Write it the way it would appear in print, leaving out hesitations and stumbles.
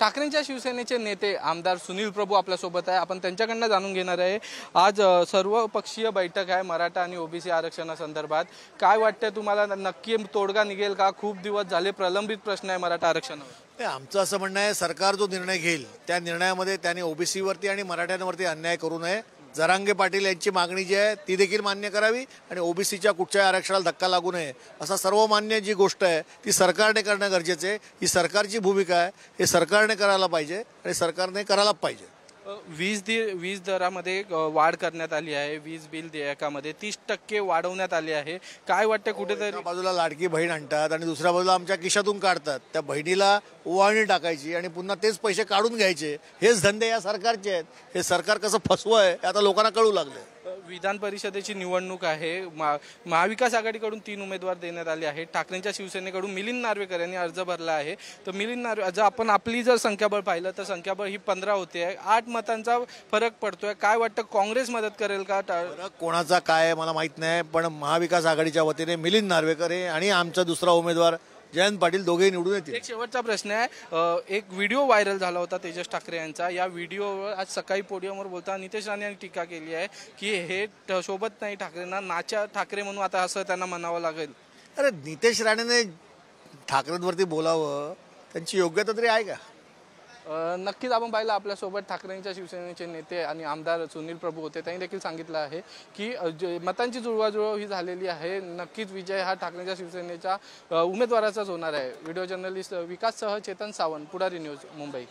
ठाकरेंच्या शिवसेनेचे नेते आमदार सुनील प्रभू आपल्यासोबत आहे। आपण त्यांच्याकडून जाणून घेणार आहे। आज सर्वपक्षीय बैठक आहे मराठा आणि ओबीसी आरक्षणासंदर्भात। काय वाटतं तुम्हाला, नक्की तोडगा निघेल का? खूप दिवस झाले प्रलंबित प्रश्न आहे मराठा आरक्षणावर। आमचं असं म्हणणं आहे, सरकार जो निर्णय घेईल त्या निर्णयामध्ये त्याने ओबीसीवरती आणि मराठ्यांवरती अन्याय करू नये। जरांगे पाटील यांची मागणी जी आहे ती देखील मान्य करावी आणि ओबीसीच्या कुठच्याही आरक्षणाला धक्का लागू नये असा सर्वमान्य जी गोष्ट आहे ती सरकारने करणं गरजेचं आहे। ही सरकारची भूमिका आहे, हे सरकारने करायला पाहिजे आणि सरकारने करायला पाहिजे। वीज दरामध्ये वाढ करण्यात आली आहे। वीज बिल देयकामध्ये 30% वाढवण्यात आली आहे। काय वाटतं, कुठेतरी एका बाजूला लाडकी बहीण आणतात आणि दुसऱ्या बाजूला आमच्या खिशातून काढतात। त्या बहिणीला ओवाळणी टाकायची आणि पुन्हा तेच पैसे काढून घ्यायचे, हेच धंदे या सरकारचे आहेत। हे सरकार कसं फसवं आहे हे आता लोकांना कळू लागले। विधान परिषदेची निवडणूक आहे। महाविकास आघाडीकडून 3 उमेदवार देण्यात आले आहेत। ठाकरेंच्या शिवसेनेकडून मिलिंद नार्वेकर यांनी अर्ज भरला आहे। तर मिलिंद नार्वे, जर आपण आपली जर संख्याबळ पाहिलं तर संख्याबळ ही 15 होते आहे। 8 मतांचा फरक पडतोय। काय वाटतं, काँग्रेस मदत करेल का? फरक कोणाचा काय आहे मला माहित नाही, पण महाविकास आघाडीच्या वतीने मिलिंद नार्वेकर हे आणि आमचा दुसरा उमेदवार जयंत पाटील दोघेही निवडून येतील। एक शेवटचा प्रश्न आहे, एक व्हिडिओ व्हायरल झाला होता तेजस ठाकरे यांचा। या व्हिडिओवर आज सकाळी पोडियमवर बोलताना नितेश राणे यांनी टीका केली आहे की हे शोभत नाही ठाकरेंना, नाच्या ठाकरे म्हणून आता असं त्यांना म्हणावं लागेल। अरे नितेश राणेने ठाकरेंवरती बोलावं, त्यांची योग्यता तरी आहे का? नक्कीच आपण पाहिलं आपल्यासोबत ठाकरेंच्या शिवसेनेचे नेते आणि आमदार सुनील प्रभू होते। त्यांनी देखील सांगितलं आहे की मतांची जुळवाजुळव ही झालेली आहे। नक्कीच विजय हा ठाकरेंच्या शिवसेनेच्या उमेदवाराचाच होणार आहे। व्हिडिओ जर्नलिस्ट विकाससह चेतन सावंत, पुढारी न्यूज, मुंबई।